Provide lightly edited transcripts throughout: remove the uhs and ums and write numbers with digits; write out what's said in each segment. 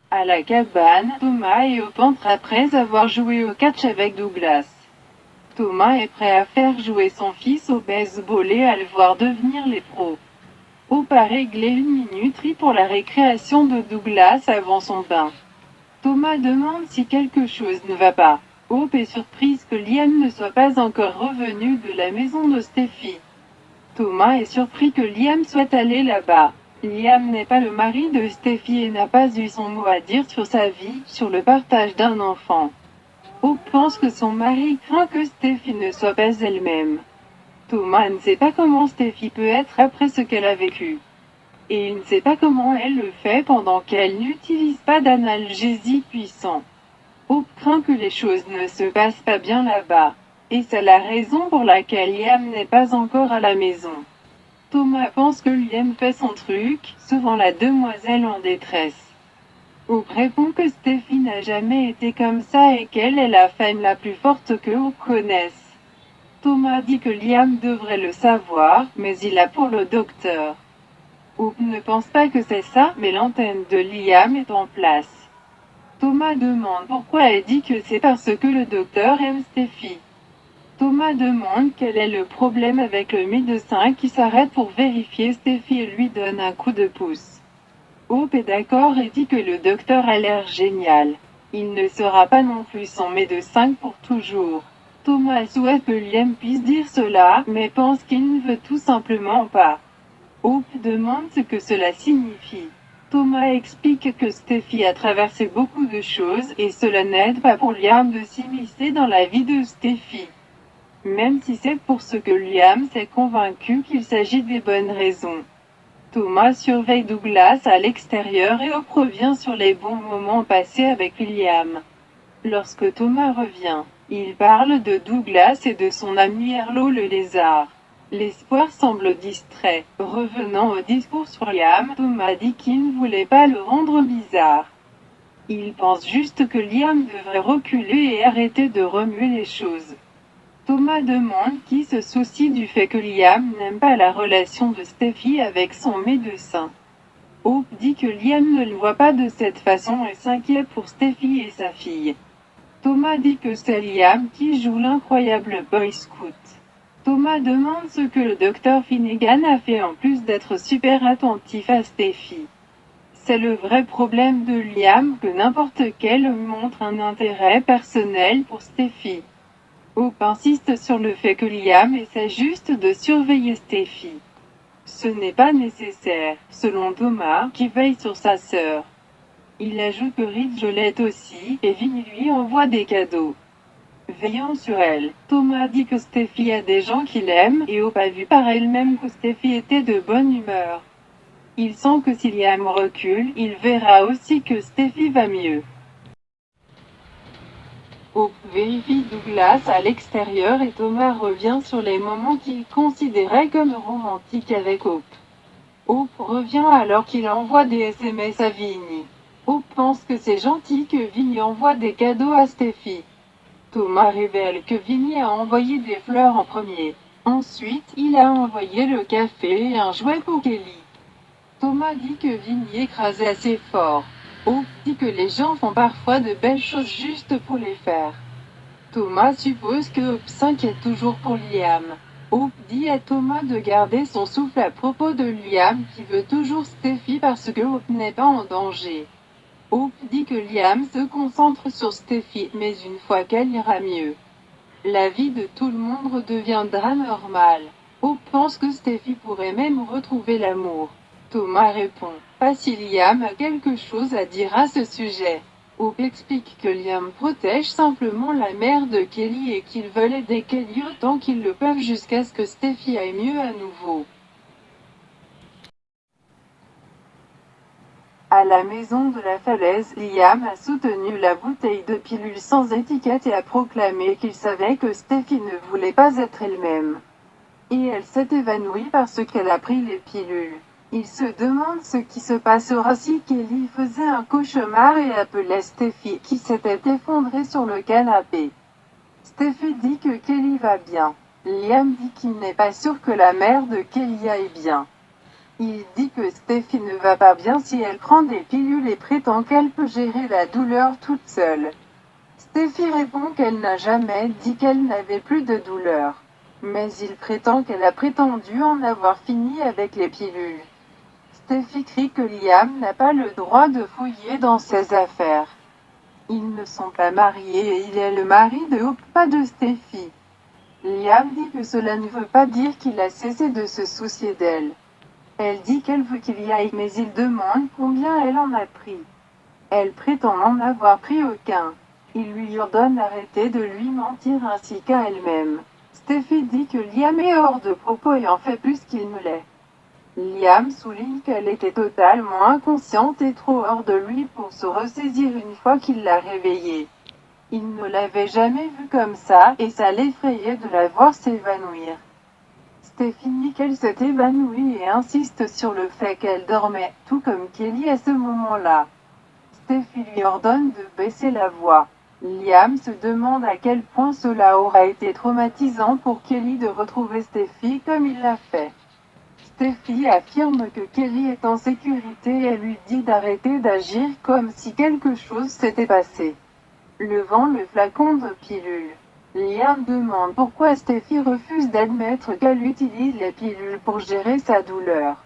À la cabane, Thomas et Hope entrent après avoir joué au catch avec Douglas. Thomas est prêt à faire jouer son fils au baseball et à le voir devenir les pros. Hope a réglé une minuterie pour la récréation de Douglas avant son bain. Thomas demande si quelque chose ne va pas. Hope est surprise que Liam ne soit pas encore revenu de la maison de Steffi. Thomas est surpris que Liam souhaite aller là-bas. Liam n'est pas le mari de Steffi et n'a pas eu son mot à dire sur sa vie, sur le partage d'un enfant. Hope pense que son mari craint que Steffi ne soit pas elle-même. Thomas ne sait pas comment Steffi peut être après ce qu'elle a vécu. Et il ne sait pas comment elle le fait pendant qu'elle n'utilise pas d'analgésie puissant. Hope craint que les choses ne se passent pas bien là-bas. Et c'est la raison pour laquelle Liam n'est pas encore à la maison. Thomas pense que Liam fait son truc, sauvant la demoiselle en détresse. Hope répond que Steffi n'a jamais été comme ça et qu'elle est la femme la plus forte que Hope connaisse. Thomas dit que Liam devrait le savoir, mais il a pour le docteur. Hope ne pense pas que c'est ça, mais l'antenne de Liam est en place. Thomas demande pourquoi elle dit que c'est parce que le docteur aime Steffi. Thomas demande quel est le problème avec le médecin qui s'arrête pour vérifier Steffi et lui donne un coup de pouce. Hope est d'accord et dit que le docteur a l'air génial. Il ne sera pas non plus son médecin pour toujours. Thomas souhaite que Liam puisse dire cela, mais pense qu'il ne veut tout simplement pas. Hope demande ce que cela signifie. Thomas explique que Steffi a traversé beaucoup de choses et cela n'aide pas pour Liam de s'immiscer dans la vie de Steffi. Même si c'est pour ce que Liam s'est convaincu qu'il s'agit des bonnes raisons. Thomas surveille Douglas à l'extérieur et Hope revient sur les bons moments passés avec Liam. Lorsque Thomas revient, il parle de Douglas et de son ami Erlo le lézard. L'espoir semble distrait. Revenant au discours sur Liam, Thomas dit qu'il ne voulait pas le rendre bizarre. Il pense juste que Liam devrait reculer et arrêter de remuer les choses. Thomas demande qui se soucie du fait que Liam n'aime pas la relation de Steffi avec son médecin. Hope dit que Liam ne le voit pas de cette façon et s'inquiète pour Steffi et sa fille. Thomas dit que c'est Liam qui joue l'incroyable Boy Scout. Thomas demande ce que le docteur Finnegan a fait en plus d'être super attentif à Steffi. C'est le vrai problème de Liam que n'importe quel homme montre un intérêt personnel pour Steffi. Hope insiste sur le fait que Liam essaie juste de surveiller Steffi. Ce n'est pas nécessaire, selon Thomas, qui veille sur sa sœur. Il ajoute que Ridge l'aide aussi, et Vinny lui envoie des cadeaux. Veillant sur elle, Thomas dit que Steffi a des gens qui l'aiment, et Hope a vu par elle-même que Steffi était de bonne humeur. Il sent que si Liam recule, il verra aussi que Steffi va mieux. Hope vérifie Douglas à l'extérieur et Thomas revient sur les moments qu'il considérait comme romantiques avec Hope. Hope revient alors qu'il envoie des SMS à Vinny. Hope pense que c'est gentil que Vinny envoie des cadeaux à Steffi. Thomas révèle que Vinny a envoyé des fleurs en premier. Ensuite, il a envoyé le café et un jouet pour Kelly. Thomas dit que Vinny écrasait assez fort. Hope dit que les gens font parfois de belles choses juste pour les faire. Thomas suppose que Hope s'inquiète toujours pour Liam. Hope dit à Thomas de garder son souffle à propos de Liam qui veut toujours Steffi parce que Hope n'est pas en danger. Hope dit que Liam se concentre sur Steffi, mais une fois qu'elle ira mieux, la vie de tout le monde redeviendra normale. Hope pense que Steffi pourrait même retrouver l'amour. Thomas répond, pas si Liam a quelque chose à dire à ce sujet. Hope explique que Liam protège simplement la mère de Kelly et qu'ils veulent aider Kelly autant qu'ils le peuvent jusqu'à ce que Steffi aille mieux à nouveau. À la maison de la falaise, Liam a soutenu la bouteille de pilules sans étiquette et a proclamé qu'il savait que Steffi ne voulait pas être elle-même. Et elle s'est évanouie parce qu'elle a pris les pilules. Il se demande ce qui se passera si Kelly faisait un cauchemar et appelait Steffi, qui s'était effondrée sur le canapé. Steffi dit que Kelly va bien. Liam dit qu'il n'est pas sûr que la mère de Kelly aille bien. Il dit que Steffi ne va pas bien si elle prend des pilules et prétend qu'elle peut gérer la douleur toute seule. Steffi répond qu'elle n'a jamais dit qu'elle n'avait plus de douleur. Mais il prétend qu'elle a prétendu en avoir fini avec les pilules. Steffi crie que Liam n'a pas le droit de fouiller dans ses affaires. Ils ne sont pas mariés et il est le mari de Hope, pas de Steffi. Liam dit que cela ne veut pas dire qu'il a cessé de se soucier d'elle. Elle dit qu'elle veut qu'il y aille mais il demande combien elle en a pris. Elle prétend n'en avoir pris aucun. Il lui ordonne d'arrêter de lui mentir ainsi qu'à elle-même. Steffi dit que Liam est hors de propos et en fait plus qu'il ne l'est. Liam souligne qu'elle était totalement inconsciente et trop hors de lui pour se ressaisir une fois qu'il l'a réveillée. Il ne l'avait jamais vue comme ça et ça l'effrayait de la voir s'évanouir. Steffi dit qu'elle s'est évanouie et insiste sur le fait qu'elle dormait, tout comme Kelly à ce moment-là. Steffi lui ordonne de baisser la voix. Liam se demande à quel point cela aura été traumatisant pour Kelly de retrouver Steffi comme il l'a fait. Steffi affirme que Kelly est en sécurité et lui dit d'arrêter d'agir comme si quelque chose s'était passé. Levant le flacon de pilules. Liam demande pourquoi Steffi refuse d'admettre qu'elle utilise les pilules pour gérer sa douleur.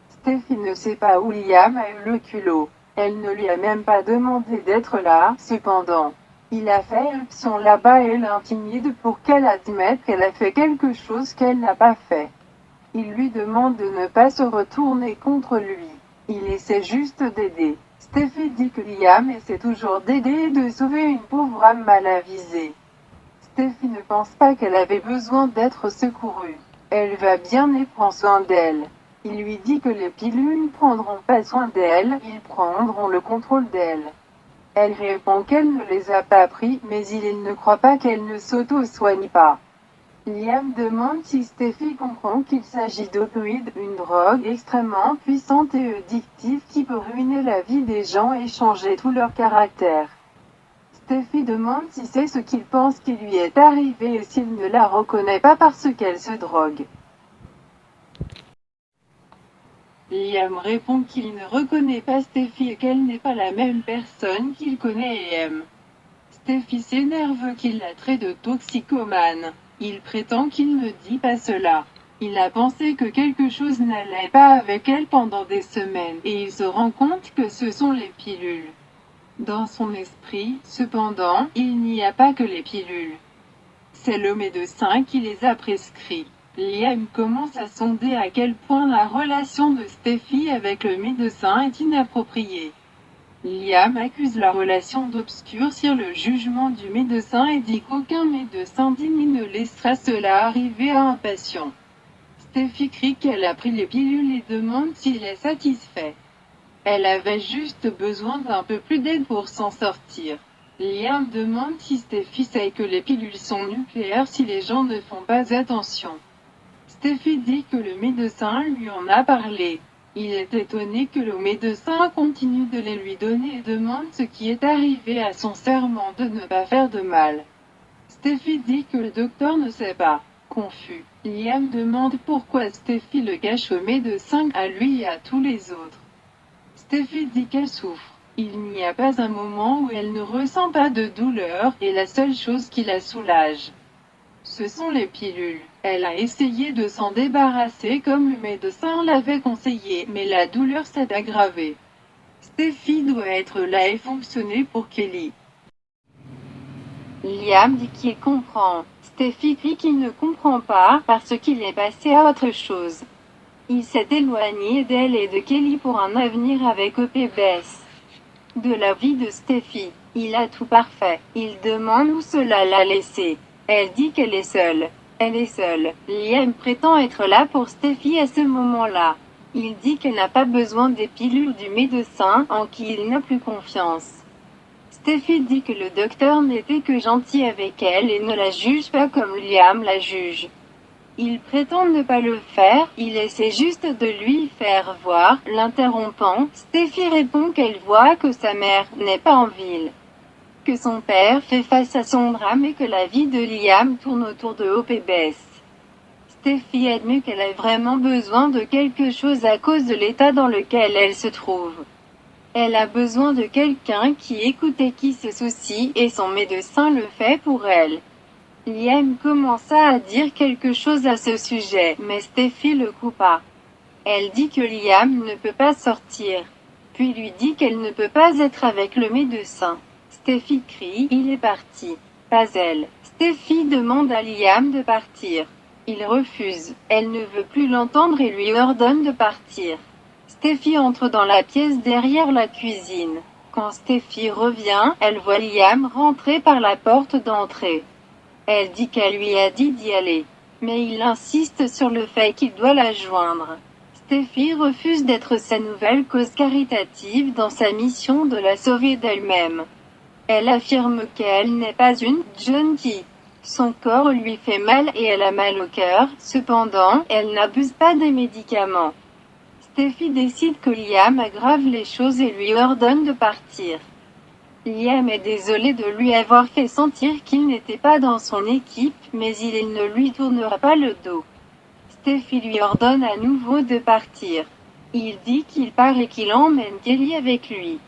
Steffi ne sait pas où Liam a eu le culot. Elle ne lui a même pas demandé d'être là, cependant. Il a fait éruption là-bas et l'intimide pour qu'elle admette qu'elle a fait quelque chose qu'elle n'a pas fait. Il lui demande de ne pas se retourner contre lui. Il essaie juste d'aider. Steffi dit que Liam essaie toujours d'aider et de sauver une pauvre âme mal avisée. Steffi ne pense pas qu'elle avait besoin d'être secourue. Elle va bien et prend soin d'elle. Il lui dit que les pilules ne prendront pas soin d'elle, ils prendront le contrôle d'elle. Elle répond qu'elle ne les a pas pris, mais il ne croit pas qu'elle ne s'auto-soigne pas. Liam demande si Steffi comprend qu'il s'agit d'opioïdes, une drogue extrêmement puissante et addictive qui peut ruiner la vie des gens et changer tout leur caractère. Steffi demande si c'est ce qu'il pense qui lui est arrivé et s'il ne la reconnaît pas parce qu'elle se drogue. Liam répond qu'il ne reconnaît pas Steffi et qu'elle n'est pas la même personne qu'il connaît et aime. Steffi s'énerve qu'il la traite de toxicomane. Il prétend qu'il ne dit pas cela. Il a pensé que quelque chose n'allait pas avec elle pendant des semaines et il se rend compte que ce sont les pilules. Dans son esprit, cependant, il n'y a pas que les pilules. C'est le médecin qui les a prescrits. Liam commence à sonder à quel point la relation de Steffi avec le médecin est inappropriée. Liam accuse la relation d'obscurcir le jugement du médecin et dit qu'aucun médecin digne ne laissera cela arriver à un patient. Steffi crie qu'elle a pris les pilules et demande s'il est satisfait. Elle avait juste besoin d'un peu plus d'aide pour s'en sortir. Liam demande si Steffi sait que les pilules sont nucléaires si les gens ne font pas attention. Steffi dit que le médecin lui en a parlé. Il est étonné que le médecin continue de les lui donner et demande ce qui est arrivé à son serment de ne pas faire de mal. Steffi dit que le docteur ne sait pas. Confus, Liam demande pourquoi Steffi le cache au médecin, à lui et à tous les autres. Steffi dit qu'elle souffre. Il n'y a pas un moment où elle ne ressent pas de douleur, et la seule chose qui la soulage, ce sont les pilules. Elle a essayé de s'en débarrasser comme le médecin l'avait conseillé, mais la douleur s'est aggravée. Steffi doit être là et fonctionner pour Kelly. Liam dit qu'il comprend. Steffi dit qu'il ne comprend pas, parce qu'il est passé à autre chose. Il s'est éloigné d'elle et de Kelly pour un avenir avec OPBS. De la vie de Steffi, il a tout parfait. Il demande où cela l'a laissé. Elle dit qu'elle est seule. Elle est seule. Liam prétend être là pour Steffi à ce moment-là. Il dit qu'elle n'a pas besoin des pilules du médecin, en qui il n'a plus confiance. Steffi dit que le docteur n'était que gentil avec elle et ne la juge pas comme Liam la juge. Il prétend ne pas le faire, il essaie juste de lui faire voir, l'interrompant. Steffi répond qu'elle voit que sa mère n'est pas en ville, que son père fait face à son drame et que la vie de Liam tourne autour de OPBS. Steffi admet qu'elle a vraiment besoin de quelque chose à cause de l'état dans lequel elle se trouve. Elle a besoin de quelqu'un qui écoute et qui se soucie, et son médecin le fait pour elle. Liam commença à dire quelque chose à ce sujet, mais Steffi le coupa. Elle dit que Liam ne peut pas sortir. Puis lui dit qu'elle ne peut pas être avec le médecin. Steffi crie, il est parti. Pas elle. Steffi demande à Liam de partir. Il refuse. Elle ne veut plus l'entendre et lui ordonne de partir. Steffi entre dans la pièce derrière la cuisine. Quand Steffi revient, elle voit Liam rentrer par la porte d'entrée. Elle dit qu'elle lui a dit d'y aller. Mais il insiste sur le fait qu'il doit la joindre. Steffi refuse d'être sa nouvelle cause caritative dans sa mission de la sauver d'elle-même. Elle affirme qu'elle n'est pas une junkie. Son corps lui fait mal et elle a mal au cœur, cependant, elle n'abuse pas des médicaments. Steffi décide que Liam aggrave les choses et lui ordonne de partir. Liam est désolé de lui avoir fait sentir qu'il n'était pas dans son équipe, mais il ne lui tournera pas le dos. Steffi lui ordonne à nouveau de partir. Il dit qu'il part et qu'il emmène Kelly avec lui.